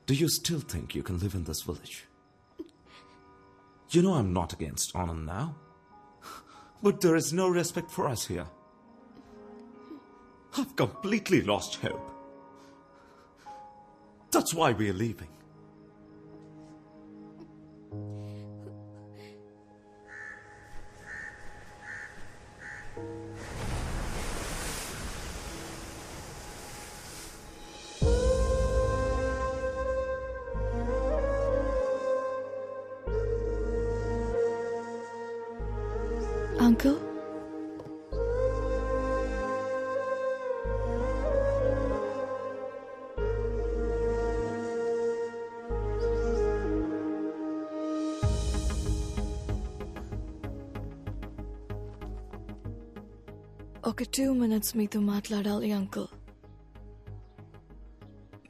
Do you still think you can live in this village? You know I'm not against Anand now. But there is no respect for us here. I've completely lost hope. That's why we are leaving. Uncle? ఒక 2 minutes మీతో మాట్లాడాలి uncle.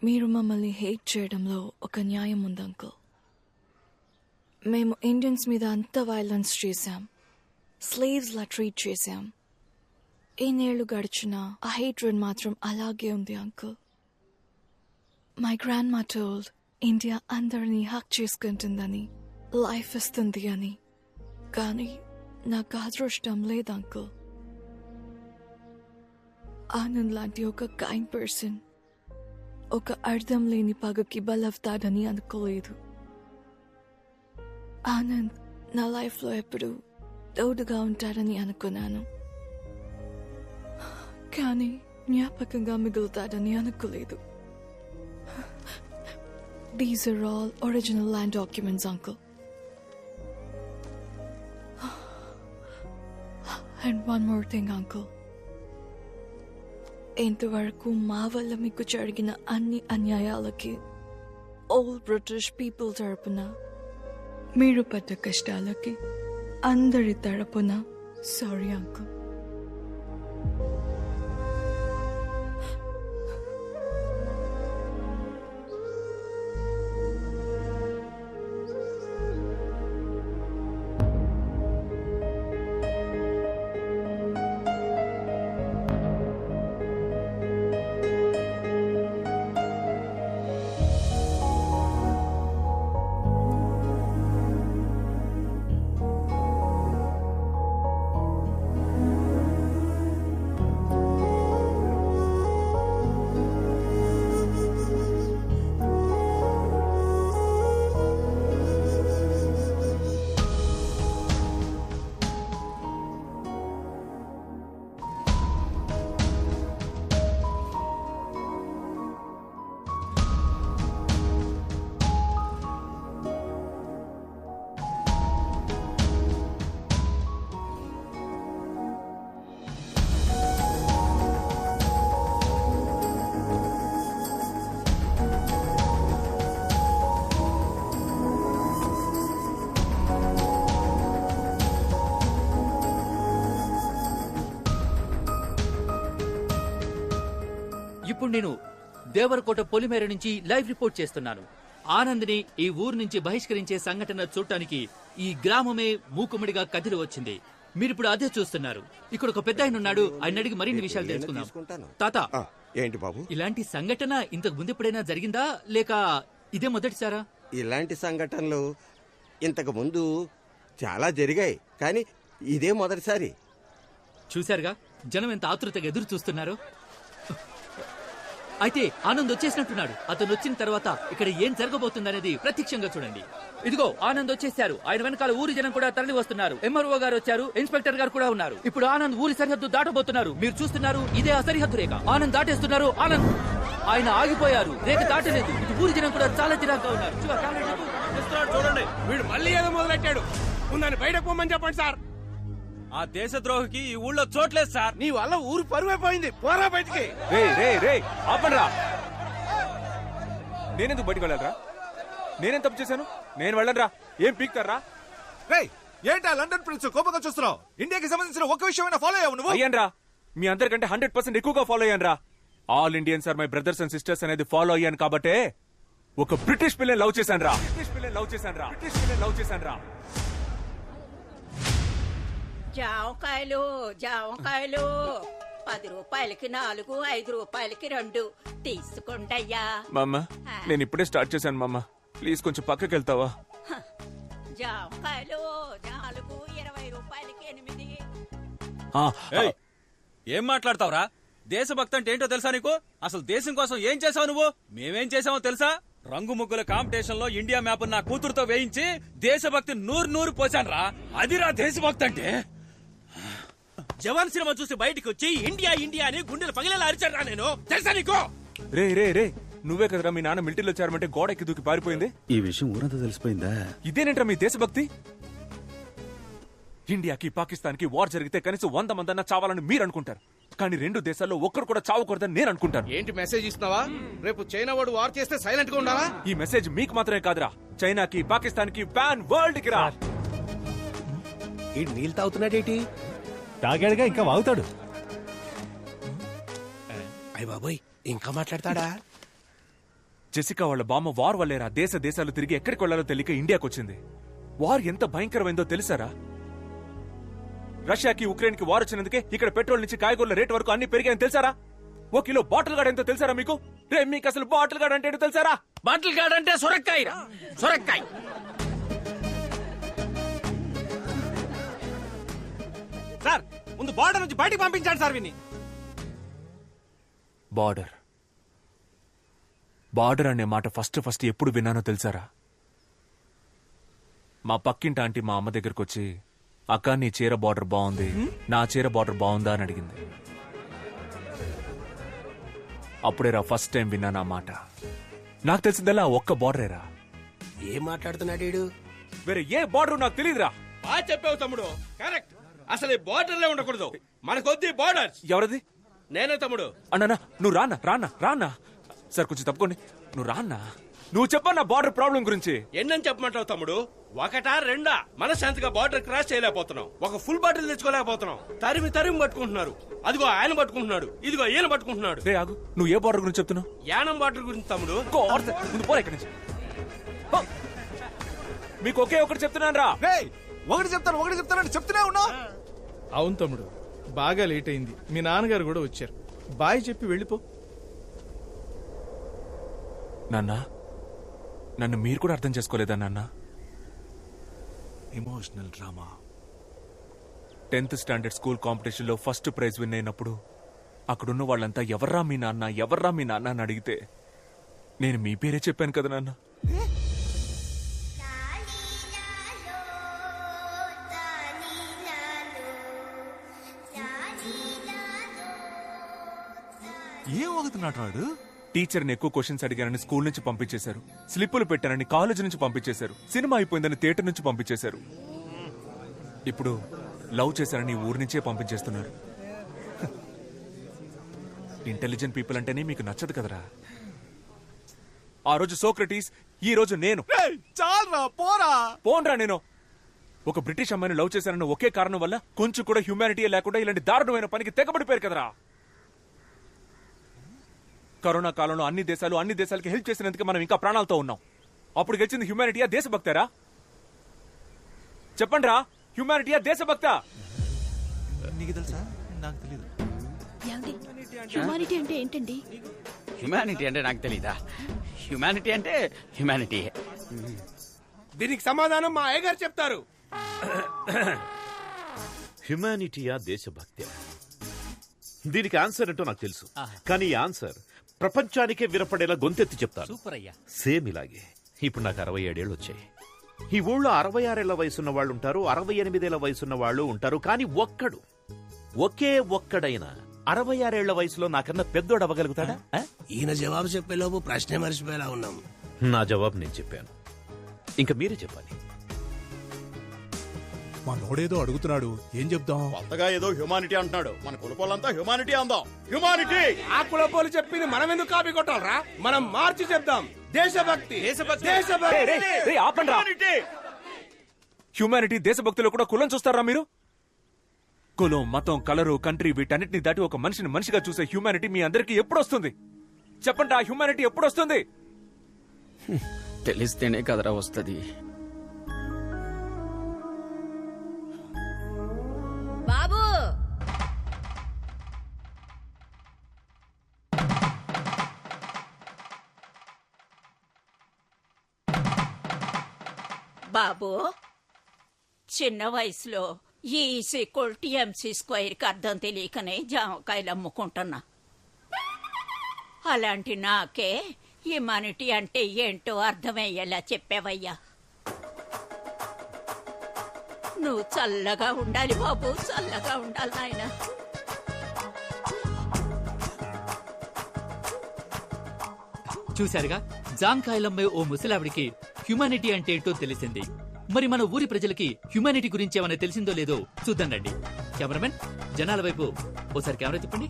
మీరు మమ్మల్ని hate చేయడంలో ఒక న్యాయం ఉంది uncle. మేము ఇండియన్స్ మీద అంత వైలెన్స్ చేశాం, స్లేవ్స్ లా ట్రీట్ చేశాం. ఎన్నేళ్లు గడిచినా ఆ హేట్రెడ్ మాత్రం అలాగే ఉంది అంకుల్. మై గ్రాండ్ మా టోల్డ్ ఇండియా అందరినీ హక్ చేసుకుంటుందని, లైఫ్ ఇస్తుంది అని. కానీ నాకు అదృష్టం లేదు అంకుల్. ఆనంద్ లాంటి ఒక కైండ్ పర్సన్ ఒక అర్థం లేని పగకి బలవుతాడని అనుకోలేదు. ఆనంద్ నా లైఫ్లో ఎప్పుడు తోడుగా ఉంటాడని అనుకున్నాను, కానీ జ్ఞాపకంగా మిగులుతాడని అనుకోలేదు. These are all original land documents, uncle. And one more thing, uncle. ఇంతవరకు మా వల్ల మీకు జరిగిన అన్ని అన్యాయాలకి ఓల్డ్ బ్రిటిష్ పీపుల్ తరపున, మీరు పడ్డ కష్టాలకి అందరి తరపున సారీ అంకుల్. ఇప్పుడు నేను దేవరకోట పొలిమేర నుంచి లైవ్ రిపోర్ట్ చేస్తున్నాను. ఆనంద్ని ఈ ఊరు నుంచి బహిష్కరించే సంఘటన చూడటానికి ఈ గ్రామమే మూకుమ్మడిగా కదిలి వచ్చింది. మీరిప్పుడు అదే చూస్తున్నారు. ఇక్కడ ఒక పెద్ద ఆయన ఉన్నాడు, ఆయన అడిగి మరిన్ని విషయాలు తెలుసుకుందాం. తాత, ఏంటి బాబు? ఇలాంటి సంఘటన ఇంతకు ముందు ఎప్పుడైనా జరిగిందా, లేక ఇదే మొదటిసారా? ఇలాంటి సంఘటనలు ఇంతకు ముందు చాలా జరిగాయి, కానీ ఇదే మొదటిసారి. చూశారుగా జనం ఎంత ఆతృతగా ఎదురు చూస్తున్నారు. అయితే ఆనంద్ వచ్చేసినట్టున్నాడు. అతను వచ్చిన తర్వాత ఇక్కడ ఏం జరగబోతుందనేది ప్రత్యక్షంగా చూడండి. ఇదిగో ఆనంద్ వచ్చేసారు. ఆయన వెనకాల ఊరి జనం కూడా తరలి వస్తున్నారు. ఎంఆర్ఓ గారు వచ్చారు, ఇన్స్పెక్టర్ గారు కూడా ఉన్నారు. ఇప్పుడు ఆనంద్ ఊరి సరిహద్దు దాటబోతున్నారు. మీరు చూస్తున్నారు, ఇదే ఆ సరిహద్దు రేఖ. ఆనంద్ దాటేస్తున్నారు. ఆనంద్ ఆయన ఆగిపోయారు, రేఖ దాటలేదు. ఇటు ఊరి జనం కూడా చాలా చిరాగ్గా ఉన్నారు. చూడండి, వీడు మళ్ళీ ఏదో మొదలెట్టాడు. ఉందని బయటకు పోమని చెప్పండి సార్. ఆ దేశద్రోహికి ఈ ఊళ్ళో చోట్లేదు సార్. నీ వల్ల ఊరు పరువైపోయింది. పోరా బయటికి. ఆపండ్రా. నేనెందుకు బయటకు వెళ్ళాలరా? నేనేం తప్పు చేశాను? నేను వెళ్ళనురా. ఏం పీక్తారా? ఏంటా లండన్ ప్రిన్స్ కోపంగా చూస్తున్నావు? ఇండియాకి సంబంధించిన ఒక్క విషయమైనా ఫాలో అయ్యావు నువ్వు? అయ్యాన్రా, మీ అందరికంటే 100% ఎక్కువగా ఫాలో అయ్యాన్రా. All Indians are my brothers and sisters అనేది ఫాలో అయ్యాను కాబట్టే ఒక బ్రిటిష్ పిల్లని లవ్ చేశాన్రా. జామకాయలు 10 రూపాయలకి 4, 5 రూపాయలకి 2 తీసుకోండయ్యా. మామ నేను ఇప్పుడే స్టార్ట్ చేశాను మామ, ప్లీజ్ కొంచెం పక్కకి వెళ్తావా? జామకాయలు 4, 20 రూపాయలకి 8. ఏయ్, ఏం మాట్లాడతావురా? దేశభక్తి అంటే ఏంటో తెలుసా నీకు? అసలు దేశం కోసం ఏం చేసావు నువ్వు? మేమేం చేసామో తెలుసా? రంగు ముగ్గుల కాంపిటీషన్ లో ఇండియా మ్యాప్ నా కూతురుతో వేయించి దేశభక్తి నూరు పోసాను. అదిరా దేశభక్తి అంటే. జవాన్ సినిమా చూసి బయటికి వచ్చి ఇండియా ఇండియా అని గుండెలు పగిలేలా అరిచారా నేను, తెలుసా నీకు? రే రే రే, నువ్వే కదరా మీ నాన్న మిలిటరీలో చేరమంటే గోడ ఎక్కి దూకి పారిపోయింది? ఈ విషయం ఊరంతా తెలిసిపోయిందా? ఇదేనేంట్రా మీ దేశభక్తి? ఇండియాకి పాకిస్తాన్ కి వార్ జరిగితే కనీసం 100 మందన్నా చావాలని మీరు అనుకుంటారు, కానీ 2 దేశాల్లో ఒక్కరు కూడా చావకూడదని నేను అనుకుంటాను. ఏంటి మెసేజ్ ఇస్తున్నావా? రేపు చైనా వాడు వార్ చేస్తే సైలెంట్ గా ఉండాలా? ఈ మెసేజ్ మీకు మాత్రమే కాదురా, చైనాకి, పాకిస్తాన్ కి, పాన్ వరల్డ్ కి రా. ఈ నీళ్ళు తాగుతున్నాడేటి? తాగాడుగా, ఇంకా వాగుతాడు. అయ్య బాబోయ్, ఇంకా మాట్లాడతాడా? జెసికా వాళ్ళ బామ్మ వార్ వల్లేరా దేశాలు తిరిగి ఎక్కడికి వెళ్లాలో తెలియక ఇండియాకి వచ్చింది. వార్ ఎంత భయంకరమైందో తెలుసారా? రష్యాకి ఉక్రెయిన్ కి వార్ వచ్చినందుకే ఇక్కడ పెట్రోల్ నుంచి కాయగూరల రేట్ వరకు అన్ని పెరిగాయని తెలుసారా? 1 కిలో బాటిల్ గార్డ్ ఎంతో తెలుసారా మీకు? రే, మీకు అసలు బాటిల్ గార్డ్ అంటే ఏంటో తెలుసారా? బాటిల్ గార్డ్ అంటే సొరక్కాయ. సొరక్కాయ సార్, ముందు బార్డర్ నుంచి బయటికి పంపించాడు సార్ విని. బార్డర్ అనే మాట ఫస్ట్ ఎప్పుడు విన్నానో తెలుసారా? మా పక్కింటి ఆంటీ మా అమ్మ దగ్గరకు వచ్చి, అక్క నీ చీర బార్డర్ బాగుంది, నా చీర బార్డర్ బాగుందా అని అడిగింది. అప్పుడేరా ఫస్ట్ టైం విన్నాను ఆ మాట. నాకు తెలిసిందల్లా ఒక్క బార్డరేరా. ఏం మాట్లాడుతున్నాడు? వేరే ఏ బార్డర్ నాకు తెలియదురా. బాగా చెప్పావు తమ్ముడు, కరెక్ట్. అసలు ఈ బార్డర్లే ఉండకూడదు, మనకొద్ది బార్డర్. ఎవరది? నేనే తమ్ముడు. అన్నా నువ్వు రానా సార్, కొంచెం తప్పుకోండి. నువ్వు రాన్నా, నువ్వు చెప్పన్నా బార్డర్ ప్రాబ్లం గురించి. ఎన్నని చెప్పమంటావు తమ్ముడు? 1, 2 మనశాంతిగా బార్డర్ క్రాస్ చేయలేకపోతున్నాం. ఒక ఫుల్ బాటిల్ తెచ్చుకోలేకపోతున్నాం. తరిమి పట్టుకుంటున్నారు. అదిగో ఆయన పట్టుకుంటున్నాడు, ఇదిగో ఈయన పట్టుకుంటున్నాడు. రే ఆగు, నువ్వు ఏ బార్డర్ గురించి చెప్తున్నావు? యానం బార్డర్ గురించి తమ్ముడు. ముందు పోరా ఇక్కడి నుంచి. మీకు ఒకే ఒకటి చెప్తున్నాను రా. ఒకటి చెప్తానని చెప్తూనే ఉన్నా. అవును తమ్ముడు, బాగా లేట్ అయింది. మీ నాన్నగారు కూడా వచ్చారు. బాయ్ చెప్పి వెళ్ళిపో. నాన్న, నన్ను మీరు కూడా అర్థం చేసుకోలేదా నాన్న? Emotional drama. 10th standard school competition లో ఫస్ట్ ప్రైజ్ విన్ అయినప్పుడు అక్కడున్న వాళ్ళంతా ఎవర్రా మీ నాన్న అని అడిగితే నేను మీ పేరే చెప్పాను కదా నాన్న. ఏం వాగుతున్నాడు వాడు? టీచర్ని ఎక్కువ క్వశ్చన్స్ అడిగానని స్కూల్ నుంచి పంపించేశారు, స్లిప్పులు పెట్టానని కాలేజ్ నుంచి పంపించేశారు, సినిమా అయిపోయిందని థియేటర్ నుంచి పంపించేశారు, ఇప్పుడు లవ్ చేశానని ఊరి నుంచే పంపించేస్తున్నారు. ఇంటెలిజెంట్ పీపుల్ అంటేనే మీకు నచ్చదు కదరా. ఆ రోజు సోక్రటీస్, ఈ రోజు నేను. చాలరా, పోన్రా. నేను ఒక బ్రిటిష్ అమ్మాయిని లవ్ చేశానన్న ఒకే కారణం వల్ల కొంచెం కూడా హ్యూమానిటీ లేకుండా ఇలాంటి దారుణమైన పనికి తెగబడిపోయారు కదరా. కరోనా కాలంలో అన్ని దేశాలకి హెల్ప్ చేసినందుకు మనం ఇంకా ప్రాణాలతో ఉన్నాం. అప్పుడు గెలిచింది హ్యూమానిటీయా దేశభక్తారా? చెప్పండి రా, హ్యూమానిటీయా దేశభక్త? నీకు తెలుసా? నాకు తెలియదు. హ్యుమానిటీ అంటే ఏంటండి? హ్యుమానిటీ అంటే నాకు తెలీదా? హ్యుమానిటీ అంటే హ్యుమానిటీ. దీనికి సమాధానం మా అయ్యగారు చెప్తారు. హ్యుమానిటీయా దేశభక్తి? దీనికి ఆన్సర్ ఏంటో నాకు తెలుసు, కానీ ఈ ఆన్సర్ ప్రపంచానికే వినపడేలా గొంతెత్తి చెప్తాను. సూపర్ అయ్యా. సేమ్ ఇలాగే. ఇప్పుడు నాకు 67 ఏళ్ళు వచ్చాయి. ఈ ఊళ్ళో 66 ఏళ్ల వయసున్న వాళ్ళు ఉంటారు, 68 ఏళ్ల వయసున్న వాళ్ళు ఉంటారు, కానీ ఒకే ఒక్కడైనా 66 ఏళ్ల వయసులో నాకన్నా పెద్దోడు అవ్వగలుగుతాడా? ఈయన జవాబు చెప్పేలోపు ప్రశ్నే మర్చిపోయేలా ఉన్నాం. నా జవాబు నేను చెప్పాను, ఇంకా మీరే చెప్పాలి. మా నోడేదో అడుగుతున్నాడు, ఏం చెప్దాం? కొత్తగా ఏదో హ్యూమానిటీ అంటున్నాడు, మన కులపోలంతా హ్యూమానిటీ అందాం. హ్యూమానిటీ! ఆ కులపోలు చెప్పింది మనం ఎందుకు కాపీ కొట్టాలరా? మనం మార్చి చెప్దాం. దేశభక్తి. హ్యూమానిటీ దేశభక్తిలో కూడా కులం చూస్తారా మీరు? కులం, మతం, కలరు, కంట్రీ వీటన్నిటిని దాటి ఒక మనిషిని మనిషిగా చూసే హ్యూమానిటీ మీ అందరికీ ఎప్పుడు వస్తుంది? చెప్పండి, ఆ హ్యూమానిటీ ఎప్పుడు వస్తుంది? తెలిస్తేనే కదరా వస్తుంది. బాబు బాబు చిన్న వయసులో E=MC² అర్థం తెలియకనే జామకాయలు అమ్ముకుంటున్నా. అలాంటి నాకే హ్యుమానిటీ అంటే ఏంటో అర్థమయ్యేలా చెప్పావయ్యా. నువ్వు చల్లగా ఉండాలి బాబు, చల్లగా ఉండాలి నాయన. చూశారుగా, జాంకాయలమ్మే ఓ ముసలావిడికి హ్యుమానిటీ అంటే ఏంటో తెలిసింది. మరి మన ఊరి ప్రజలకి హ్యుమానిటీ గురించి ఏమైనా తెలిసిందో లేదో చూద్దాం రండి. కెమెరామెన్, జనాల వైపు ఓసారి కెమెరా తిప్పండి.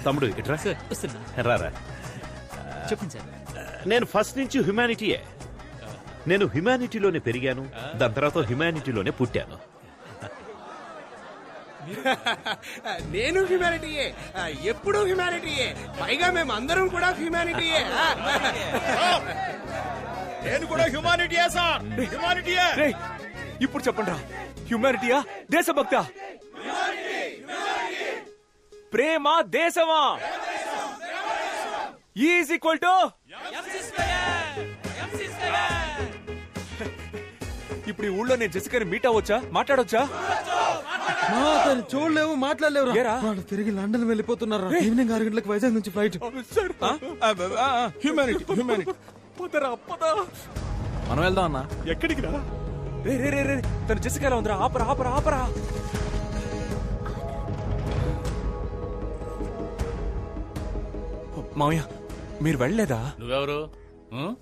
తమ్ముడు ఇట్రా. సార్ వస్తున్నా. రారా. చెప్పండి సార్. నేను ఫస్ట్ నుంచి హ్యుమానిటీయే. నేను హ్యుమానిటీలోనే పెరిగాను, దాని తర్వాత హ్యుమానిటీలోనే పుట్టాను. నేను హ్యుమానిటీయే, ఎప్పుడు హ్యుమానిటీయే, పైగా మేము అందరం కూడా హ్యుమానిటీయే. నేను కూడా హ్యుమానిటీయే సార్, హ్యుమానిటీయే. రేయ్, ఇప్పుడు చెప్పండి రా, హ్యుమానిటీయా దేశభక్త? ప్రేమ దేశమా? ఈజ్ ఈక్వల్ టు ఇప్పుడు ఈ ఊళ్ళో నేను జెసికాని మీట్ అవ్వచ్చా, మాట్లాడొచ్చా? చూడలేవు, మాట్లాడలేవు. ఏరా? వాళ్ళు తిరిగి లండన్ వెళ్ళిపోతున్నారు. ఈవినింగ్ 6 గంటలకు వైజాగ్ నుంచి ఫ్లైట్. Humanity humanity. పదరా పద. మనం వెళ్దాం అన్నా. ఎక్కడికి రా? రే రే రే రే, తను జెసికాలో ఉందిరా. ఆపరా ఆపరా ఆపరా. మావయ్య, మీరు వెళ్ళలేదా? నువ్వెవరు?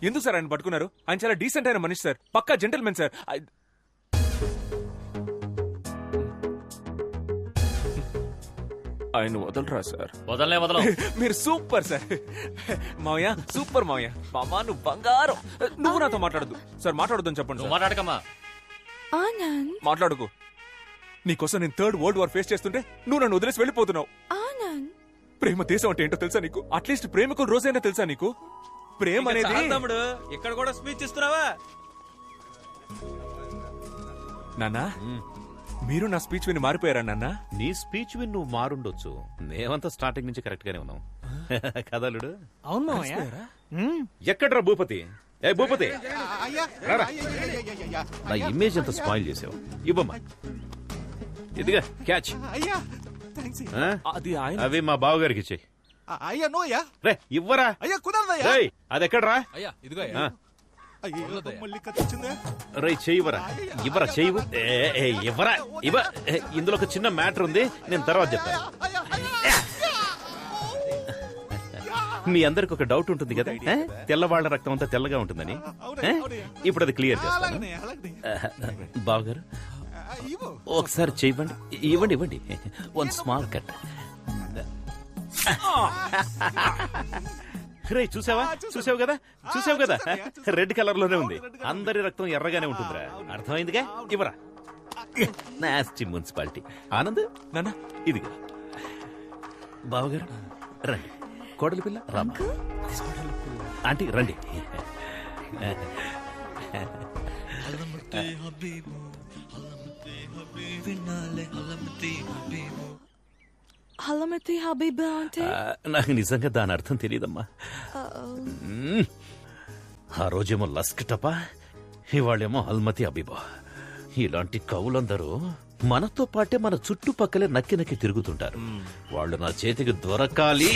ఎందుకు సార్ ఆయన పట్టుకున్నారు? ఆయన చాలా డీసెంట్ అయిన మనిషి సార్, పక్కా జెంటల్మెన్ సార్. ఆయన వదలరా సార్? వదలనే వదలం. మీరు సూపర్ సార్. మావయ్య సూపర్ మావయ్య. మామా నువ్వు బంగారం. నువ్వు నాతో మాట్లాడద్దు సార్, మాట్లాడొద్దని చెప్పండి సార్. మాట్లాడకమ్మా. ఆనంద్, మాట్లాడుకో. నీకోసం నేను 3rd World War ఫేస్ చేస్తుంటే నువ్వు నన్ను వదిలేసి వెళ్ళిపోతున్నావు. ఆనంద్, ప్రేమ దేశం అంటే ఏంటో తెలుసా నీకు? అట్లీస్ట్ ప్రేమికుల రోజైనా తెలుసా నీకు? ప్రేమ అనేది తమ్ముడు ఇక్కడ కూడా స్పీచ్ ఇస్తున్నావా? నాన్నా, మీరు నా స్పీచ్ విని మారిపోయారా నాన్నా? నీ స్పీచ్ విని నువ్వు మారుండొచ్చు, మేమంతా స్టార్టింగ్ నుంచి కరెక్ట్ గానే ఉన్నాం. కదలుడు. అవును. ఎక్కడ్రా భూపతి? ఏ భూపతి, రారా. నా ఇమేజ్ అంతా స్పాయిల్ చేసావు. ఇవ్వమ్మా. ఇదిగా క్యాచ్. ఆ? అది ఆయన. అవి మా బావగారికి ఇచ్చేయి. అయ్యా నో అయ్యా. రే ఇవ్వరా. అయ్యా కుదరదయ్యా. రేయ్ అది ఎక్కడ్రా? అయ్యా ఇదిగో. ఆ. అయ్యో మళ్ళీ కత్తిచ్చిందే. రై చెయ్యివరా. ఇవ్వరా చెయ్యి. ఇవ్వరా ఇవ్వ. ఇందులో ఒక చిన్న మ్యాటర్ ఉంది, నేను తర్వాత చెప్తాను. మీ అందరికి ఒక డౌట్ ఉంటుంది కదా, తెల్లవాళ్ల రక్తం అంతా తెల్లగా ఉంటుందని. ఇప్పుడు అది క్లియర్ చేస్తాను. బావగారు ఒకసారి చెయ్యండి. ఇవ్వండి ఇవ్వండి. 1 స్మాల్ కట్. రే చూసావా? చూసావు కదా, చూసావు కదా, రెడ్ కలర్ లోనే ఉంది. అందరి రక్తం ఎర్రగానే ఉంటుందిరా. అర్థమైందిగా? ఇవ్వరా. Nasty municipality. ఆనంద్ నాన్న, ఇదిగా. బావగారు రండి. కోడలి పిల్ల రామా. ఆంటీ రండి. హలమతి హబీబా అంటే? నాకు నిజంగా దాని అర్థం తెలియదమ్మా. ఆ రోజేమో లస్క్ టపా, ఇవాళేమో హల్మతి అబీబా. ఇలాంటి కవులందరూ మనతో పాటే మన చుట్టుపక్కలే నక్కి నక్కి తిరుగుతుంటారు. వాళ్ళు నా చేతికి దొరకాలి.